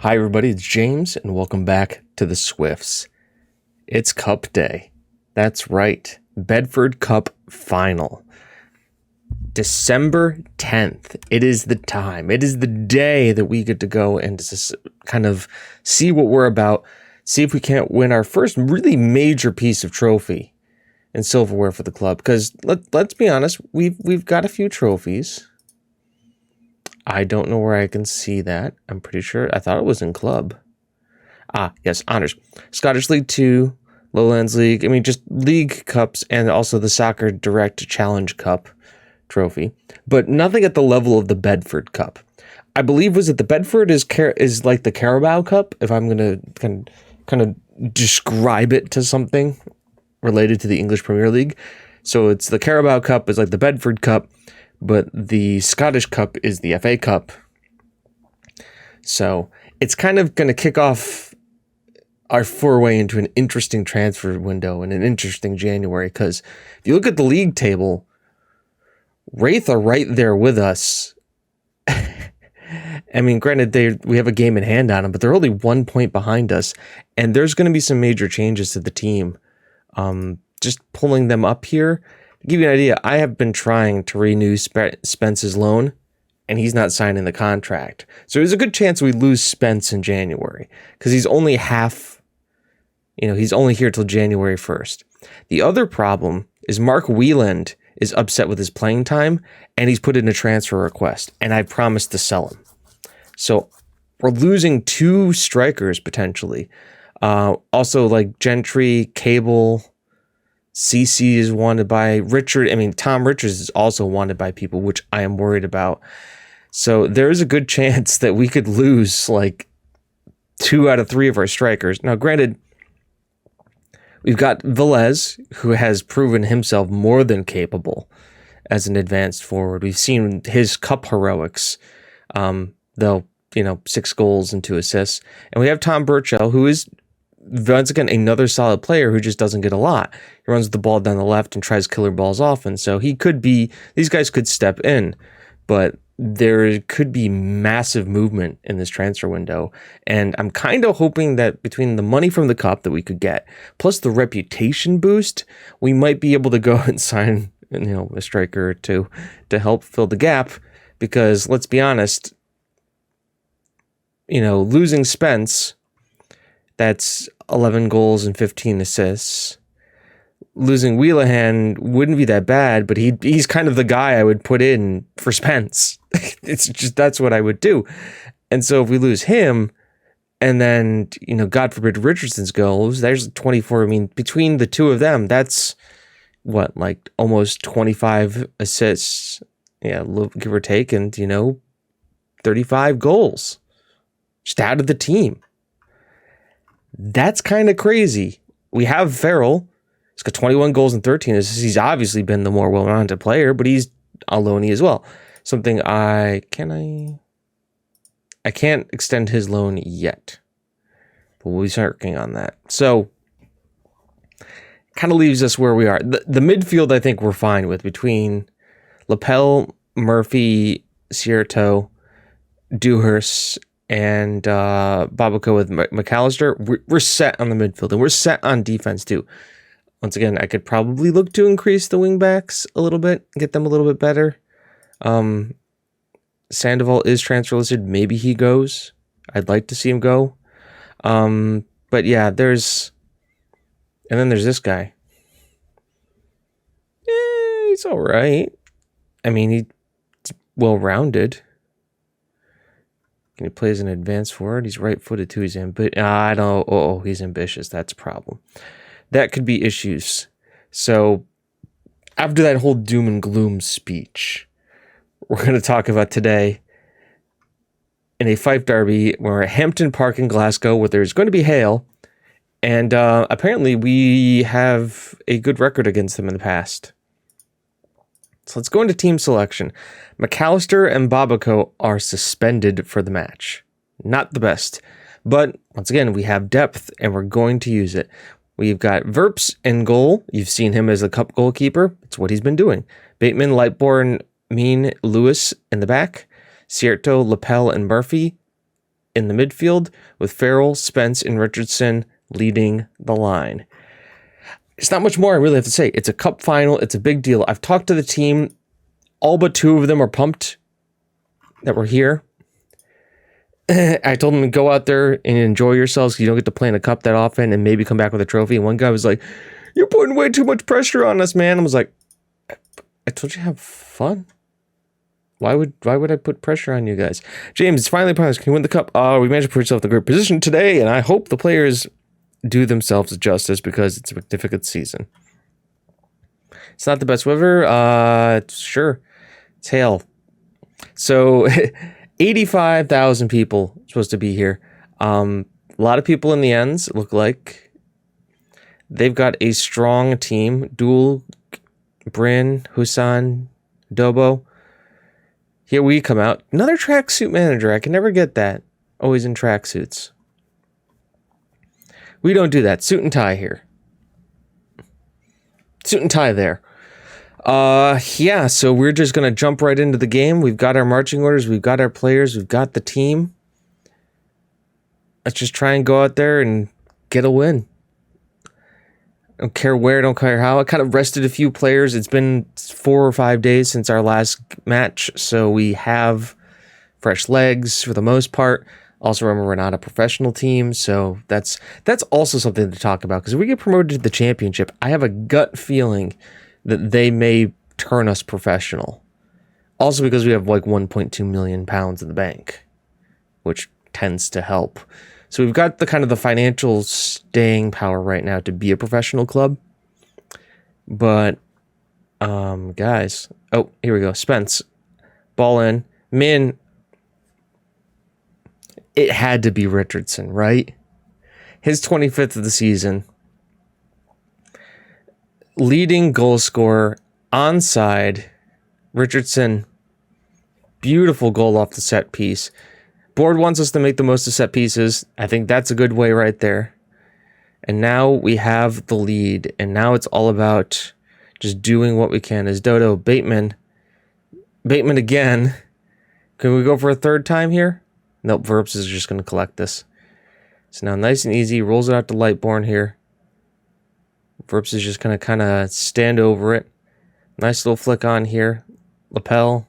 Hi everybody, it's James and welcome back to the Swifts. It's Cup Day. That's right, Bedford Cup Final. December 10th. It is the time. It is the day that we get to go and just kind of see what we're about, see if we can't win our first really major piece of trophy and silverware for the club. Because let's be honest, we've got a few trophies. I don't know where I can see that. I'm pretty sure. I thought it was in club. Yes, honors. Scottish League 2, Lowlands League. I mean, just league cups and also the Soccer Direct Challenge Cup trophy. But nothing at the level of the Bedford Cup. I believe, was it the Bedford is like the Carabao Cup, if I'm going to kind of describe it to something related to the English Premier League. So it's the Carabao Cup is like the Bedford Cup, but the Scottish Cup is the FA Cup. So it's kind of going to kick off our foray into an interesting transfer window and an interesting January. Because if you look at the league table, Wraith are right there with us. I mean, granted, we have a game in hand on them, but they're only 1 point behind us. And there's going to be some major changes to the team. Just pulling them up here. To give you an idea, I have been trying to renew Spence's loan, and he's not signing the contract. So there's a good chance we lose Spence in January, because he's only he's only here till January 1st. The other problem is Mark Wieland is upset with his playing time, and he's put in a transfer request, and I promised to sell him. So we're losing 2 strikers potentially. Also, like Gentry, Cable, CC is wanted by Richard. I mean, Tom Richards is also wanted by people, which I am worried about. So there is a good chance that we could lose like 2 out of 3 of our strikers. Now, granted, we've got Velez, who has proven himself more than capable as an advanced forward. We've seen his cup heroics, though, 6 goals and 2 assists. And we have Tom Burchell, who is, once again, another solid player who just doesn't get a lot. He runs the ball down the left and tries killer balls often. So these guys could step in, but there could be massive movement in this transfer window. And I'm kind of hoping that between the money from the cup that we could get, plus the reputation boost, we might be able to go and sign, a striker or 2 to help fill the gap. Because let's be honest, losing Spence, that's 11 goals and 15 assists. Losing Wheelahan wouldn't be that bad, but he's kind of the guy I would put in for Spence. It's just, that's what I would do. And so if we lose him, and then, God forbid Richardson's goes, there's 24. I mean, between the 2 of them, that's what, like almost 25 assists, give or take, and, 35 goals just out of the team. That's kind of crazy. We have Farrell. He's got 21 goals and 13 assists. He's obviously been the more well-rounded player, but he's a loanee as well. Something I can't extend his loan yet, but we'll be working on that. So kind of leaves us where we are. The midfield, I think we're fine with, between Lapel, Murphy, Sierto, Dewhurst, and Babaco with McAllister. We're set on the midfield, and we're set on defense too. Once again, I could probably look to increase the wingbacks a little bit, get them a little bit better. Sandoval is transfer listed. Maybe he goes. I'd like to see him go. But yeah, and then there's this guy. He's all right. I mean, he's well-rounded. He plays an advanced forward. He's right-footed too. He's he's ambitious. That's a problem. That could be issues. So after that whole doom and gloom speech, we're going to talk about today in a Fife derby. We're at Hampton Park in Glasgow, where there's going to be hail. And apparently we have a good record against them in the past. So let's go into team selection. McAllister and Babaco are suspended for the match. Not the best. But once again, we have depth and we're going to use it. We've got Verps in goal. You've seen him as a cup goalkeeper. It's what he's been doing. Bateman, Lightbourne, Mean, Lewis in the back. Sierto, Lapel, and Murphy. in the midfield with Farrell, Spence, and Richardson leading the line. It's not much more I really have to say. It's a cup final. It's a big deal. I've talked to the team. All but 2 of them are pumped that we're here. I told them to go out there and enjoy yourselves. You don't get to play in a cup that often and maybe come back with a trophy. And one guy was like, "You're putting way too much pressure on us, man." I was like, I told you to have fun. Why would I put pressure on you guys? James, it's finally promised. Can you win the cup? We managed to put yourself in a great position today, and I hope the players do themselves justice because it's a magnificent season. It's not the best weather. Sure. It's hail. So 85,000 people supposed to be here. A lot of people in the ends, it look like. They've got a strong team. Dul, Bryn, Husan, Dobo. Here we come out. Another tracksuit manager. I can never get that. Always in tracksuits. We don't do that. Suit and tie here. Suit and tie there. Yeah, so we're just going to jump right into the game. We've got our marching orders. We've got our players. We've got the team. Let's just try and go out there and get a win. I don't care where, don't care how. I kind of rested a few players. It's been 4 or 5 days since our last match, so we have fresh legs for the most part. Also, remember, we're not a professional team, so that's also something to talk about. Because if we get promoted to the championship, I have a gut feeling that they may turn us professional. Also, because we have like 1.2 million pounds in the bank, which tends to help. So we've got the kind of the financial staying power right now to be a professional club. But, guys, oh, here we go. Spence, ball in, Min. It had to be Richardson, right? His 25th of the season. Leading goal scorer, onside. Richardson, beautiful goal off the set piece. Board wants us to make the most of set pieces. I think that's a good way right there. And now we have the lead. And now it's all about just doing what we can. As Dodo, Bateman again. Can we go for a third time here? Nope, Verps is just going to collect this. So now nice and easy. Rolls it out to Lightborn here. Verps is just going to kind of stand over it. Nice little flick on here. Lapel.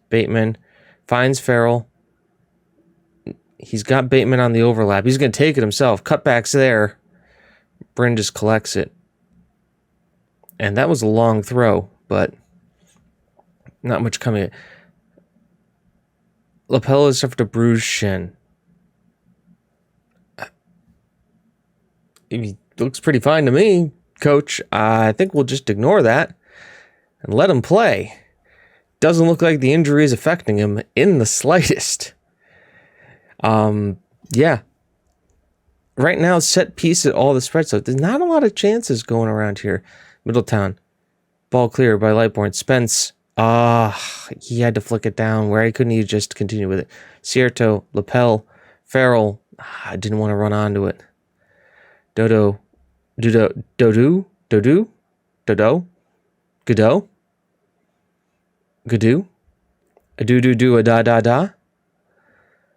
Bateman. Finds Farrell. He's got Bateman on the overlap. He's going to take it himself. Cutbacks there. Bryn just collects it. And that was a long throw, but not much coming. Lapel has suffered a bruised shin. He looks pretty fine to me, coach. I think we'll just ignore that and let him play. Doesn't look like the injury is affecting him in the slightest. Yeah. Right now, set piece at all the spreads. So there's not a lot of chances going around here. Middletown. Ball clear by Lightborn. Spence. He had to flick it down. Where couldn't he just continue with it? Cierto, Lapel, Farrell. I didn't want to run onto it. Dodo, Godot, a da.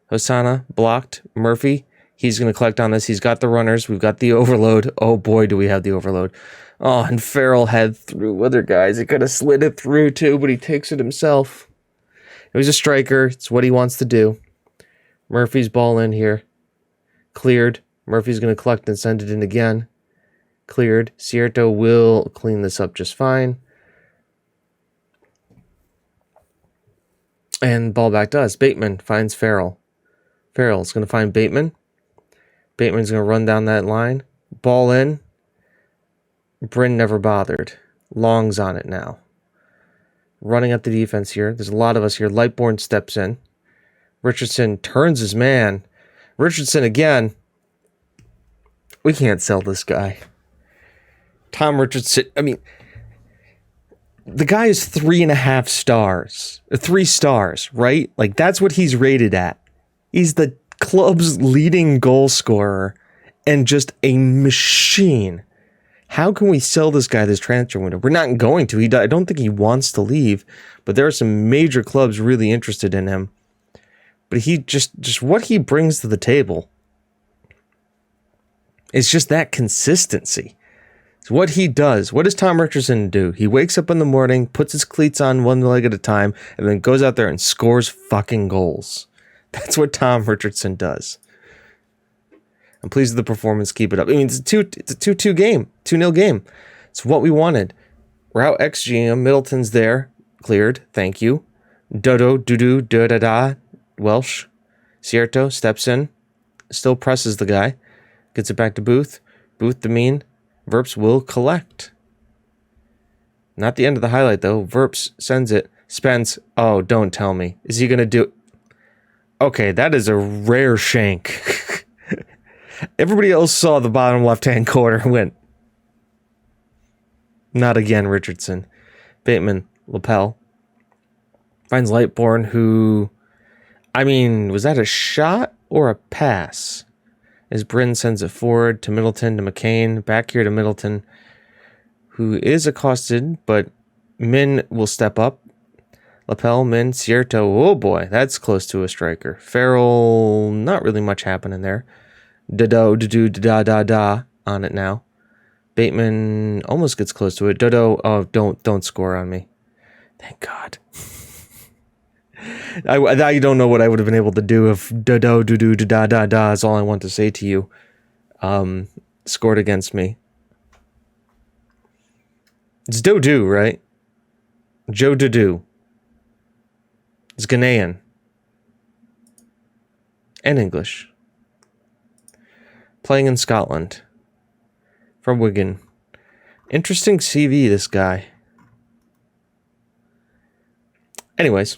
Hosanna, blocked. Murphy, he's going to collect on this. He's got the runners. We've got the overload. Oh boy, do we have the overload. Oh, and Farrell had through other guys. He could have slid it through too, but he takes it himself. It was a striker. It's what he wants to do. Murphy's ball in here. Cleared. Murphy's going to collect and send it in again. Cleared. Cierto will clean this up just fine. And ball back to us. Bateman finds Farrell. Farrell's going to find Bateman. Bateman's going to run down that line. Ball in. Bryn never bothered. Long's on it now. Running at the defense here. There's a lot of us here. Lightborn steps in. Richardson turns his man. Richardson again. We can't sell this guy. Tom Richardson. I mean, the guy is 3.5 stars. 3 stars, right? Like, that's what he's rated at. He's the club's leading goal scorer and just a machine. How can we sell this guy this transfer window? We're not going to. I don't think he wants to leave, but there are some major clubs really interested in him. but he just what he brings to the table is just that consistency. It's what he does. What does Tom Richardson do? He wakes up in the morning, puts his cleats on one leg at a time, and then goes out there and scores fucking goals. That's what Tom Richardson does. I'm pleased with the performance. Keep it up. I mean, it's a 2-2 game, 2-0 game. It's what we wanted. We're out XGM. Middleton's there. Cleared. Thank you. Dodo, doo-doo, da-da-da. Welsh. Cierto steps in. Still presses the guy. Gets it back to Booth. Booth the mean. Verps will collect. Not the end of the highlight, though. Verps sends it. Spence. Oh, don't tell me. Is he going to do... Okay, that is a rare shank. Everybody else saw the bottom left-hand corner and went, not again, Richardson. Bateman, lapel. Finds Lightborn, who... I mean, was that a shot or a pass? As Bryn sends it forward to Middleton, to McCain, back here to Middleton, who is accosted, but Min will step up. Lapel, Min, Cierto, oh boy, that's close to a striker. Farrell, not really much happening there. Dodo, do da da da on it now. Bateman almost gets close to it. Dodo, oh, don't score on me. Thank God. I don't know what I would have been able to do if Dodo, do da da da is all I want to say to you. Scored against me. It's Dodo, right? Joe Dodo. It's Ghanaian. And English. Playing in Scotland. From Wigan. Interesting CV, this guy. Anyways.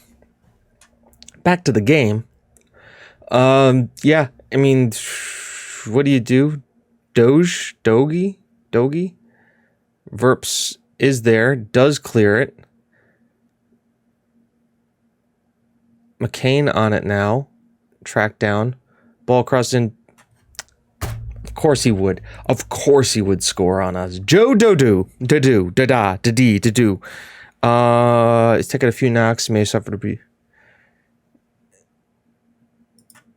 Back to the game. Yeah, I mean, what do you do? Dogi? Verps is there, does clear it. McCain on it now. Track down. Ball crossed in. Of course he would. Of course he would score on us. Joe Dodo. Da-do. Da-da. Da-dee. Da-do. He's taking a few knocks. May suffer to be...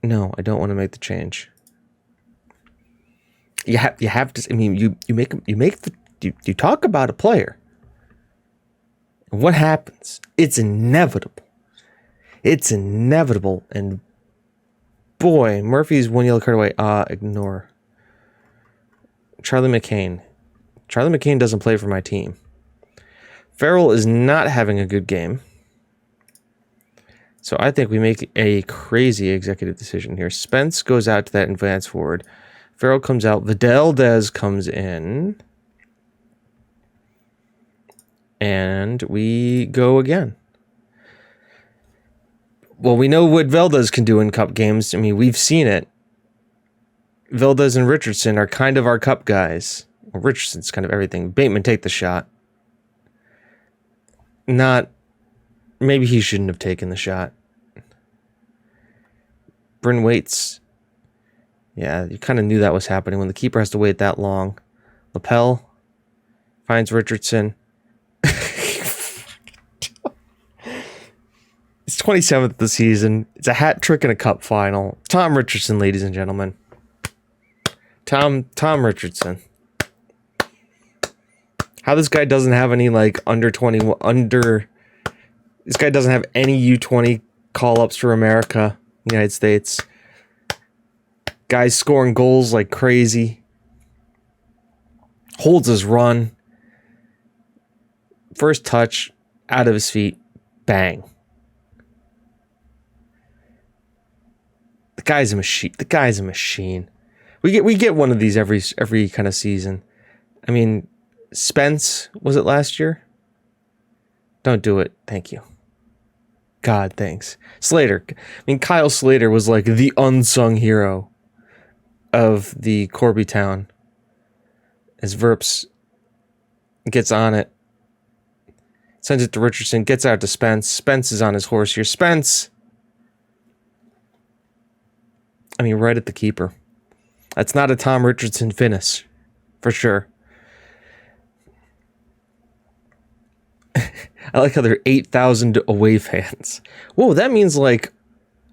No, I don't want to make the change. You have to. I mean, you talk about a player. And what happens? It's inevitable. It's inevitable. And boy, Murphy's one yellow card away. Ignore. Charlie McCain. Charlie McCain doesn't play for my team. Farrell is not having a good game. So I think we make a crazy executive decision here. Spence goes out to that advance forward. Farrell comes out. Vidal Dez comes in. And we go again. Well, we know what Valdez can do in cup games. I mean, we've seen it. Valdez and Richardson are kind of our cup guys. Well, Richardson's kind of everything. Bateman, take the shot. Maybe he shouldn't have taken the shot. Bryn waits. Yeah, you kind of knew that was happening when the keeper has to wait that long. Lapel finds Richardson. It's 27th of the season. It's a hat trick in a cup final. Tom Richardson, ladies and gentlemen. Tom Richardson. How this guy doesn't have any like this guy doesn't have any U20 call-ups for America, United States. Guy's scoring goals like crazy. Holds his run. First touch, out of his feet, bang. The guy's a machine. We get one of these every kind of season. I mean, Spence, was it last year? Don't do it. Thank you. God, thanks. Slater. I mean, Kyle Slater was like the unsung hero of the Corby Town. As Verps gets on it. Sends it to Richardson. Gets out to Spence. Spence is on his horse here. Spence! I mean, right at the keeper. That's not a Tom Richardson finish. For sure. I like how there are 8,000 away fans. Whoa, that means like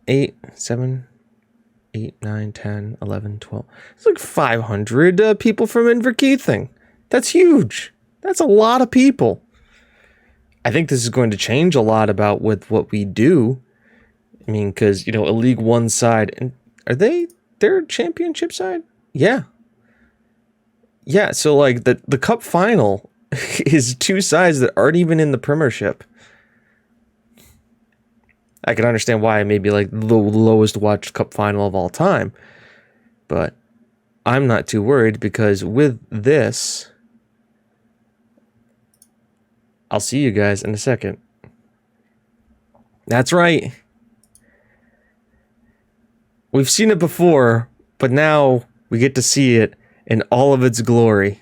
8, 7, 8, 9, 10, 11, 12. It's like 500 people from Inverkeithing. That's huge. That's a lot of people. I think this is going to change a lot about with what we do. I mean, because, a League One side, and they're a championship side? Yeah. Yeah, so like the cup final is two sides that aren't even in the Premiership. I can understand why it may be like the lowest watched cup final of all time. But I'm not too worried because with this, I'll see you guys in a second. That's right. We've seen it before, but now we get to see it in all of its glory.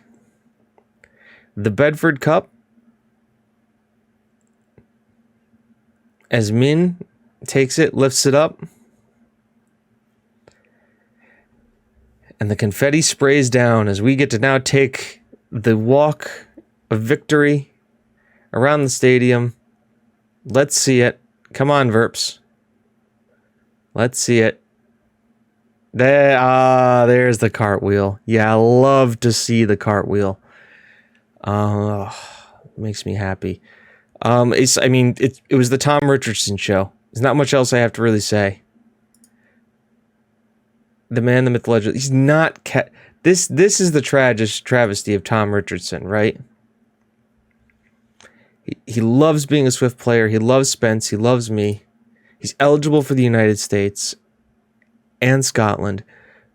The Betfred Cup, as Min takes it, lifts it up, and the confetti sprays down as we get to now take the walk of victory around the stadium. Let's see it. Come on, Verps. Let's see it. There's the cartwheel. Yeah, I love to see the cartwheel. Makes me happy. It was the Tom Richardson show. There's not much else I have to really say. The man, the myth, legend. He's not this is the travesty of Tom Richardson, right? He loves being a Swift player. He loves Spence. He loves me. He's eligible for the United States and Scotland,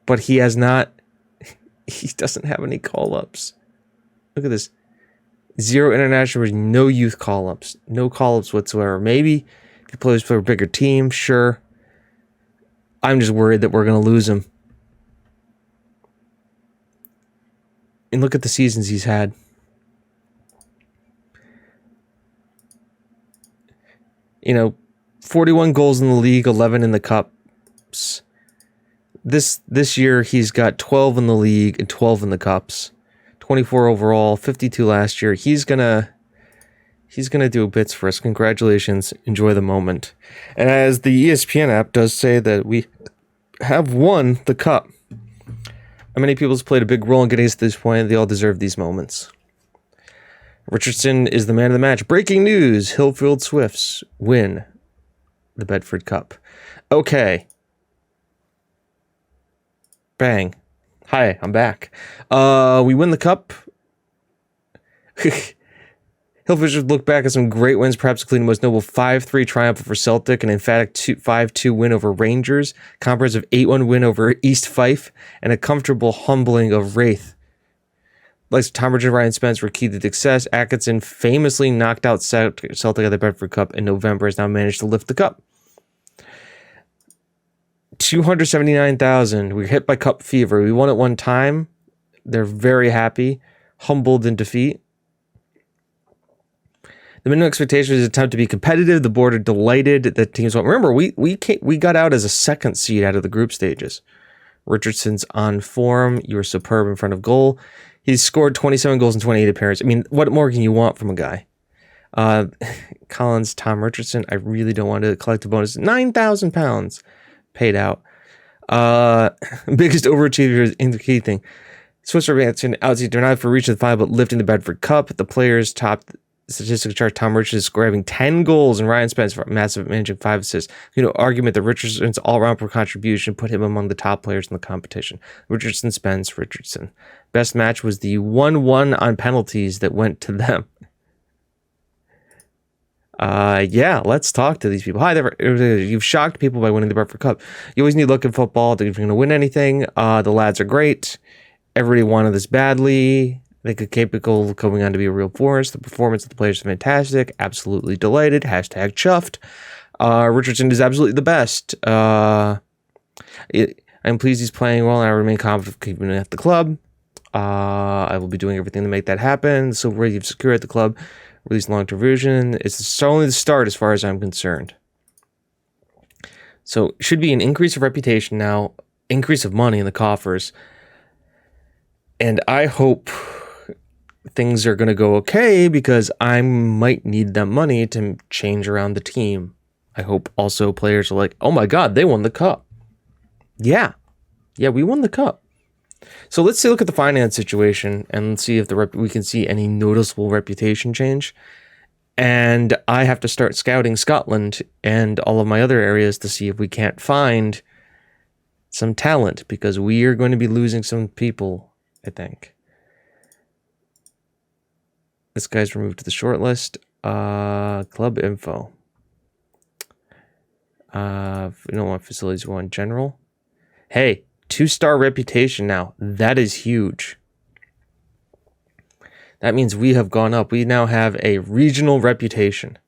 but he doesn't have any call-ups. Look at this. 0 international, no youth call-ups. No call-ups whatsoever. Maybe if he plays for a bigger team, sure. I'm just worried that we're going to lose him. And look at the seasons he's had. You know, 41 goals in the league, 11 in the cups. This year he's got 12 in the league and 12 in the cups. 24 overall, 52 last year. He's gonna do bits for us. Congratulations. Enjoy the moment. And as the ESPN app does say that we have won the cup. How many people have played a big role in getting us to this point? They all deserve these moments. Richardson is the man of the match. Breaking news: Hillfield Swifts win the Betfred Cup. Okay. Bang. Hi, I'm back. We win the cup. Hillfield look back at some great wins, perhaps including the most notable 5-3 triumph over Celtic, an emphatic 5-2 win over Rangers, comprehensive 8-1 win over East Fife, and a comfortable humbling of Wraith. Like Tom Richardson and Ryan Spence were key to success. Atkinson famously knocked out Celtic at the Betfred Cup in November, has now managed to lift the cup. 279,000. We were hit by cup fever. We won at one time. They're very happy. Humbled in defeat. The minimum expectation is an attempt to be competitive. The board are delighted that teams won't. Remember, we got out as a second seed out of the group stages. Richardson's on form. You were superb in front of goal. He's scored 27 goals in 28 appearances. I mean, what more can you want from a guy? Collins, Tom Richardson. I really don't want to collect a bonus. £9,000 paid out. Biggest overachiever in the key thing. Swiss are advancing outside. They're not for reaching the final, but lifting the Bedford Cup. The players topped statistical chart. Tom Richardson grabbing 10 goals and Ryan Spence for massive managing 5 assists. Argument that Richardson's all-around contribution put him among the top players in the competition. Richardson, Spence, Richardson. Best match was the 1-1 on penalties that went to them. Let's talk to these people. Hi there. You've shocked people by winning the Betfred Cup. You always need to look at football if you're going to win anything. The lads are great. Everybody wanted this badly. They could capable of coming on to be a real force. The performance of the players is fantastic. Absolutely delighted. #chuffed. Richardson is absolutely the best. I'm pleased he's playing well, and I remain confident of keeping him at the club. I will be doing everything to make that happen. So where you've secured at the club, release long-term version. It's only the start as far as I'm concerned. So should be an increase of reputation now, increase of money in the coffers. And I hope things are going to go okay because I might need that money to change around the team. I hope also players are like, oh my God, they won the cup. Yeah, we won the cup. So let's look at the finance situation and see if we can see any noticeable reputation change. And I have to start scouting Scotland and all of my other areas to see if we can't find some talent, because we are going to be losing some people, I think. This guy's removed to the short list. Club info. We don't want facilities, we want general. Hey, 2-star reputation now. That is huge. That means we have gone up. We now have a regional reputation.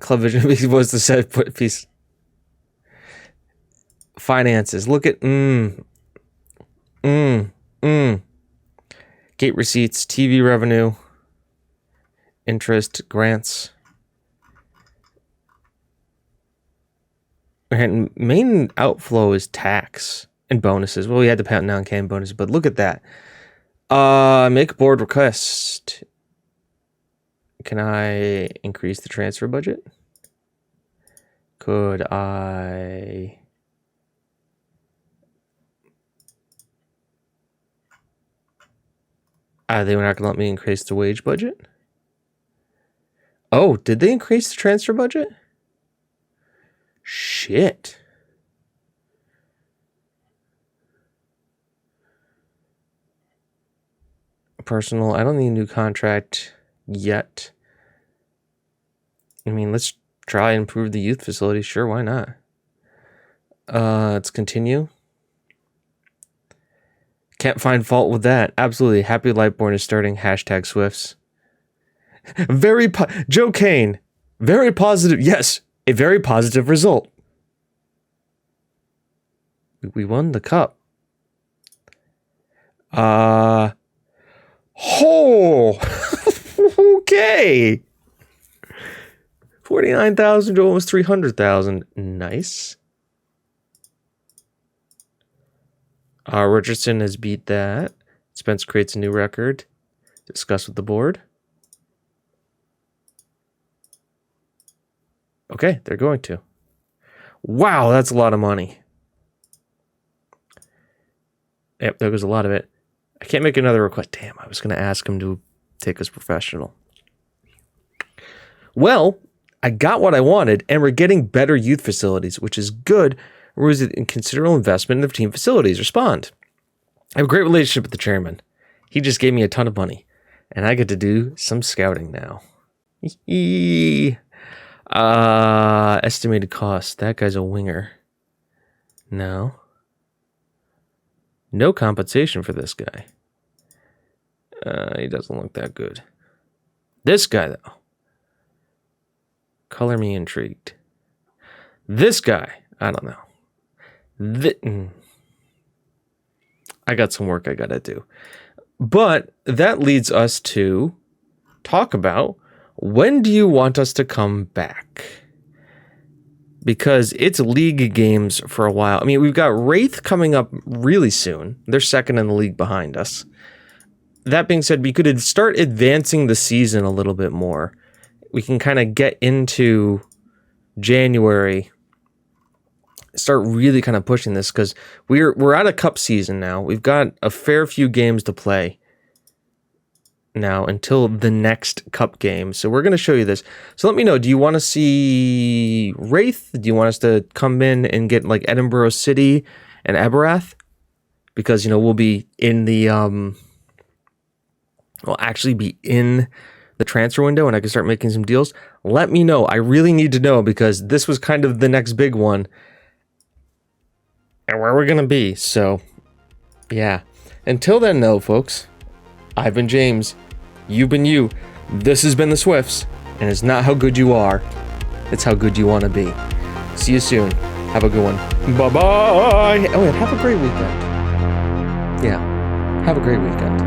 Club vision was the set piece. Finances. Look at gate receipts, TV revenue, interest, grants. And main outflow is tax and bonuses. Well, we had to pound down can bonuses, but look at that. Make board request. Can I increase the transfer budget? Could I? They were not going to let me increase the wage budget. Oh, did they increase the transfer budget? Shit. Personal, I don't need a new contract yet. I mean, let's try and improve the youth facility. Sure, why not? Let's continue. Can't find fault with that. Absolutely. Happy Lightborn is starting. # Swifts. Joe Kane. Very positive. Yes, a very positive result. We won the cup. Okay. 49,000 to almost 300,000. Nice. Richardson has beat that. Spence creates a new record. Discuss with the board. Okay, they're going to. Wow, that's a lot of money. Yep, there goes a lot of it. I can't make another request. Damn, I was going to ask him to take us professional. Well, I got what I wanted, and we're getting better youth facilities, which is good. Or is it in considerable investment in the team facilities? Respond. I have a great relationship with the chairman. He just gave me a ton of money, and I get to do some scouting now. Estimated cost. That guy's a winger. No compensation for this guy. He doesn't look that good. This guy, though. Color me intrigued. This guy, I don't know. I got some work I gotta do. But that leads us to talk about, when do you want us to come back? Because it's league games for a while. I mean, we've got Wraith coming up really soon. They're second in the league behind us. That being said, we could start advancing the season a little bit more. We can kind of get into January, start really kind of pushing this, because we're at a cup season now. We've got a fair few games to play now until the next cup game. So we're going to show you this. So let me know, do you want to see Wraith? Do you want us to come in and get like Edinburgh City and Aberrath? Because, you know, we'll be in the we'll actually be in the transfer window and I can start making some deals. Let me know. I really need to know, because this was kind of the next big one and where we're going to be. So yeah, until then though, folks, I've been James. You've been you. This has been the Swifts, and it's not how good you are, it's how good you want to be. See you soon. Have a good one. Bye-bye. Oh, and have a great weekend. Yeah, have a great weekend.